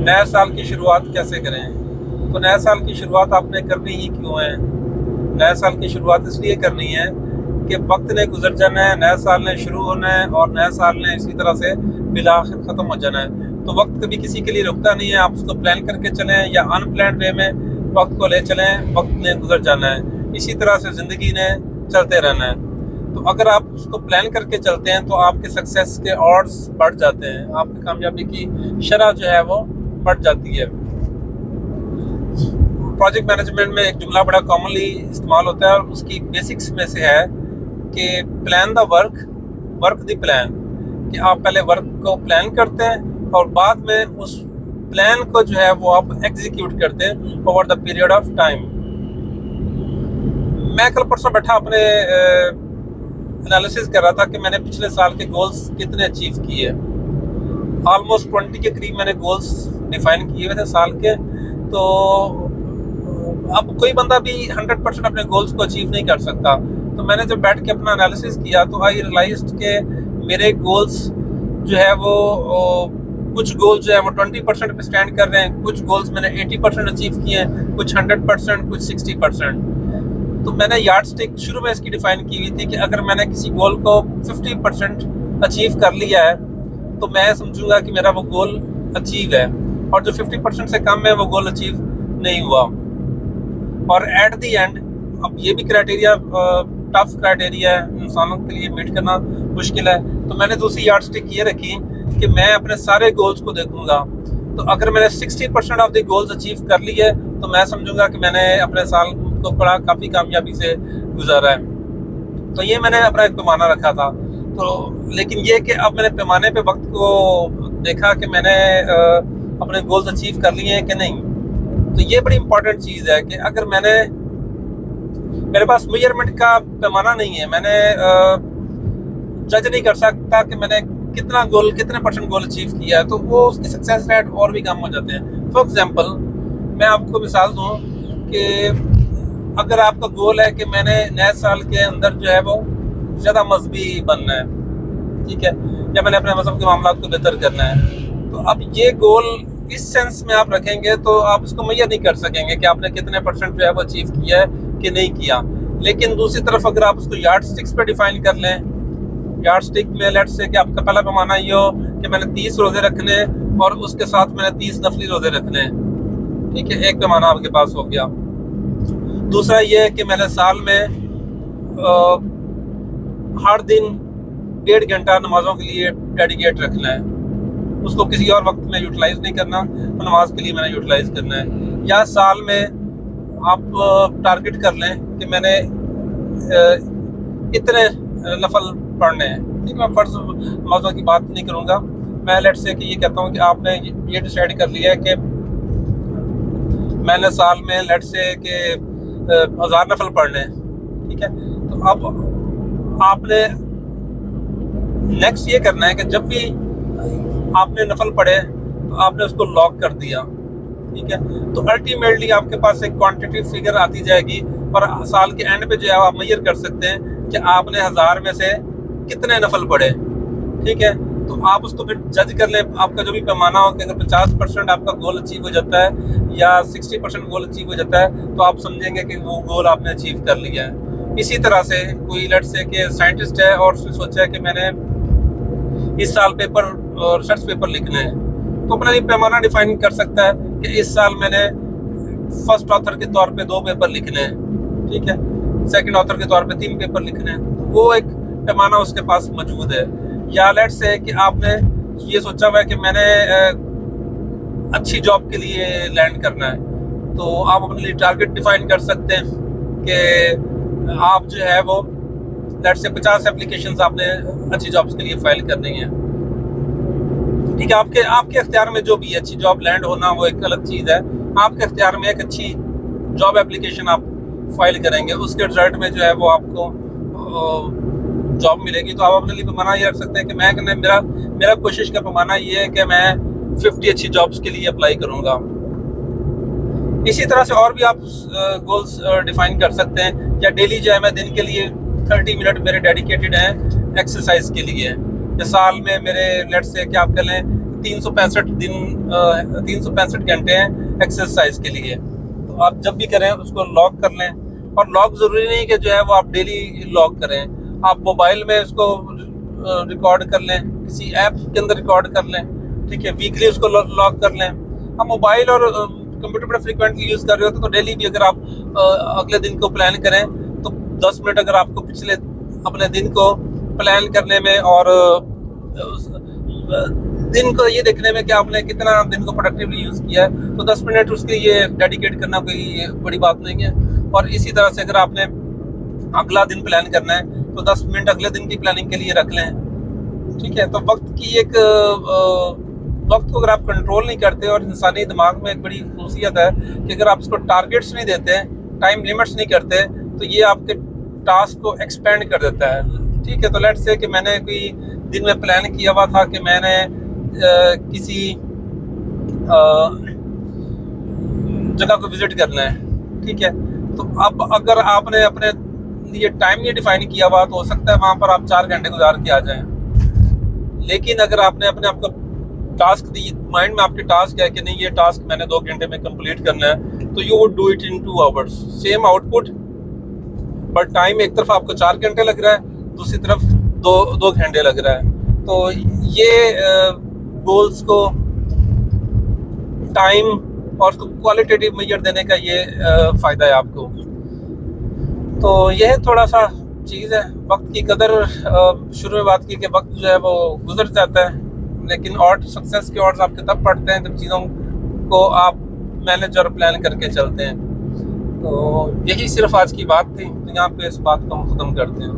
नए साल की शुरुआत कैसे करें? तो नए साल की शुरुआत आपने करनी ही क्यों है? नए साल की शुरुआत इसलिए करनी है कि वक्त ने गुजर जाना है, नए साल ने शुरू होना है और नए साल ने इसी तरह से बिलाखिर ख़त्म हो जाना है। तो वक्त कभी किसी के लिए रुकता नहीं है, आप उसको प्लान करके चलें या अनप्लान्ड वे में वक्त को ले चलें, वक्त ने गुजर जाना है। इसी तरह से ज़िंदगी ने चलते रहना है। तो अगर आप उसको प्लान करके चलते हैं तो आपके सक्सेस के ऑड्स बढ़ जाते हैं, आपकी कामयाबी की शरह जो है वो बढ़ जाती है। प्रोजेक्ट मैनेजमेंट में एक जुमला बड़ा कॉमनली इस्तेमाल होता है और उसकी बेसिक्स में से है कि plan the work, work the plan. कि आप पहले वर्क को प्लान करते हैं और बाद में उस प्लान को जो है वो आप एग्जीक्यूट करते हैं over the period of time. मैं कल परसों बैठा अपने एनालिसिस कर रहा था कि मैंने पिछले साल के गोल्स कितने अचीव किए। ऑलमोस्ट 20 के करीब मैंने गोल्स डिफाइन किए हुए थे साल के। तो अब कोई बंदा भी 100% अपने गोल्स को अचीव नहीं कर सकता। तो मैंने जब बैठ के अपना एनालिसिस किया तो आई रियलाइज्ड कि मेरे गोल्स जो है वो कुछ गोल्स जो है वो 20% पे स्टैंड कर रहे हैं, कुछ गोल्स मैंने 80% अचीव किए हैं, कुछ 100%, कुछ 60%। तो मैंने यार्ड स्टिक शुरू में इसकी डिफाइन की हुई थी कि अगर मैंने किसी गोल को 50% अचीव कर लिया है तो मैं समझूंगा कि मेरा वो गोल अचीव है, और जो 50% से कम है वो गोल अचीव नहीं हुआ। और एट द एंड अब ये भी क्राइटेरिया टफ क्राइटेरिया है, इंसानों के लिए मीट करना मुश्किल है। तो मैंने दूसरी यार्ड स्टिक ये रखी कि मैं अपने सारे गोल्स को देखूंगा। तो अगर मैंने 60% ऑफ द गोल्स अचीव कर लिए तो मैं समझूंगा कि मैंने अपने साल को बड़ा काफ़ी कामयाबी से गुजारा है। तो ये मैंने अपना एक पैमाना रखा था। तो लेकिन ये कि अब मैंने पैमाने पे वक्त को देखा कि मैंने अपने गोल्स अचीव कर लिए हैं कि नहीं। तो ये बड़ी इंपॉर्टेंट चीज़ है कि अगर मेरे पास मेजरमेंट का पैमाना नहीं है, मैंने जज नहीं कर सकता कि मैंने कितने परसेंट गोल अचीव किया है, तो वो उसकी सक्सेस रेट और भी कम हो जाते हैं। फॉर एग्जांपल मैं आपको मिसाल दूं कि अगर आपका गोल है कि मैंने नए साल के अंदर जो है वो ज़्यादा मजहबी बनना है, ठीक है, या मैंने अपने मजहब के मामला को बेहतर करना है, तो अब ये गोल इस सेंस में आप रखेंगे तो आप उसको मेजर नहीं कर सकेंगे कि आपने कितने परसेंट जो है वो अचीव किया है कि नहीं किया। लेकिन दूसरी तरफ अगर आप उसको यार्ड स्टिक्स पे डिफाइन कर लें, यार्ड स्टिक में लेट्स से कि आपका पहला पैमाना ये हो कि मैंने 30 रोज़े रखने और उसके साथ मैंने 30 नफली रोज़े रखने, ठीक है, एक पैमाना आपके पास हो गया। दूसरा ये है कि मैंने साल में हर दिन 1.5 घंटा नमाजों के लिए डेडिकेट रखना है, उसको किसी और वक्त में यूटिलाइज नहीं करना, तो नमाज के लिए मैंने यूटिलाइज करना है। या साल में आप टारगेट कर लें कि मैंने इतने नफल पढ़ने हैं, ठीक है, मैं फ़र्ज नमाज़ों की बात नहीं करूँगा। मैं लेट्स से कि ये कहता हूँ कि आपने ये डिसाइड कर लिया है कि मैंने साल में लेट्स से कि 1000 नफल पढ़ने हैं, ठीक है। तो अब आपने नेक्स्ट ये करना है कि जब भी आपने नफल पढ़े तो आपने उसको लॉक कर दिया, ठीक है। तो अल्टीमेटली आपके पास एक क्वांटिटी फिगर आती जाएगी और साल के एंड पे जो है आप मेजर कर सकते हैं कि आपने 1000 में से कितने नफल पढ़े, ठीक है। तो आप उसको फिर जज कर लें, आपका जो भी पैमाना हो कि अगर 50% आपका गोल अचीव हो जाता है या 60% गोल अचीव हो जाता है तो आप समझेंगे कि वो गोल आपने अचीव कर लिया है। इसी तरह से कोई लेट्स से कि साइंटिस्ट है और उसने सोचा है कि मैंने इस साल रिसर्च पेपर लिखने हैं, तो अपना ये पैमाना डिफाइन कर सकता है कि इस साल मैंने फर्स्ट ऑथर के तौर पे 2 पेपर लिखने हैं, ठीक है, सेकंड ऑथर के तौर पे 3 पेपर लिखने हैं, वो एक पैमाना उसके पास मौजूद है। या लेट्स से कि आपने ये सोचा हुआ है कि मैंने अच्छी जॉब के लिए लैंड करना है, तो आप अपने लिए टारगेट डिफाइन कर सकते हैं कि आप जो है वो लेट्स से 50 एप्लीकेशंस आपने अच्छी जॉब्स के लिए फाइल करनी है, ठीक है। आपके अख्तियार में जो भी अच्छी जॉब लैंड होना वो एक अलग चीज़ है। आपके अख्तियार में एक अच्छी जॉब एप्लीकेशन आप फाइल करेंगे, उसके रिजल्ट में जो है वो आपको जॉब मिलेगी। तो आप अपने लिए पैमाना ये रख सकते हैं कि मेरा कोशिश का पैमाना ये है कि मैं 50 अच्छी जॉब्स के लिए अप्लाई करूँगा। इसी तरह से और भी आप गोल्स डिफाइन कर सकते हैं। या डेली जो है मैं दिन के लिए 30 मिनट मेरे डेडिकेटेड हैं एक्सरसाइज के लिए। या साल में मेरे लेट्स से कि आप कर लें 365 दिन 365 घंटे हैं एक्सरसाइज के लिए। तो आप जब भी करें उसको लॉक कर लें, और लॉक ज़रूरी नहीं कि जो है वो आप डेली लॉक करें, आप मोबाइल में उसको रिकॉर्ड कर लें, किसी ऐप के अंदर रिकॉर्ड कर लें, ठीक है, वीकली उसको लॉक कर लें। आप मोबाइल और कंप्यूटर बड़ा फ्रिक्वेंटली यूज़ कर रहे हो तो डेली भी अगर आप अगले दिन को प्लान करें तो 10 मिनट अगर आपको पिछले अपने दिन को प्लान करने में और दिन को ये देखने में कि आपने कितना दिन को प्रोडक्टिवली यूज़ किया है, तो 10 मिनट उसके लिए डेडिकेट करना कोई बड़ी बात नहीं है। और इसी तरह से अगर आपने अगला दिन प्लान करना है तो 10 मिनट अगले दिन की प्लानिंग के लिए रख लें, ठीक है। तो वक्त को अगर आप कंट्रोल नहीं करते, और इंसानी दिमाग में एक बड़ी खूसियत है कि अगर आप इसको टारगेट्स नहीं देते, टाइम लिमिट्स नहीं करते, तो ये आपके टास्क को एक्सपेंड कर देता है, ठीक है। तो लेट्स से कि मैंने कोई दिन में प्लान किया हुआ था कि मैंने किसी जगह को विजिट करना है, ठीक है। तो अब अगर आपने अपने लिए टाइम नहीं डिफाइन किया हुआ तो हो सकता है वहाँ पर आप 4 घंटे गुजार के आ जाएं। लेकिन अगर आपने अपने आप को टास्क दी, माइंड में आपके टास्क है कि नहीं ये टास्क मैंने 2 घंटे में कंप्लीट करना है, तो you would do it in 2 hours, same output, but time एक तरफ आपको 4 घंटे लग रहा है, दूसरी तरफ 2 घंटे लग रहा है। तो ये गोल्स को टाइम और उसको क्वालिटेटिव मेजर देने का ये फ़ायदा है आपको। तो यह थोड़ा सा चीज़ है। वक्त की कदर, शुरू में बात की कि वक्त जो है वो गुजर जाता है, लेकिन और सक्सेस के ऑड्स आपके तब पड़ते हैं जब चीज़ों को आप मैनेज और प्लान करके चलते हैं। तो यही सिर्फ आज की बात थी, तो यहाँ पे इस बात को हम ख़त्म करते हैं।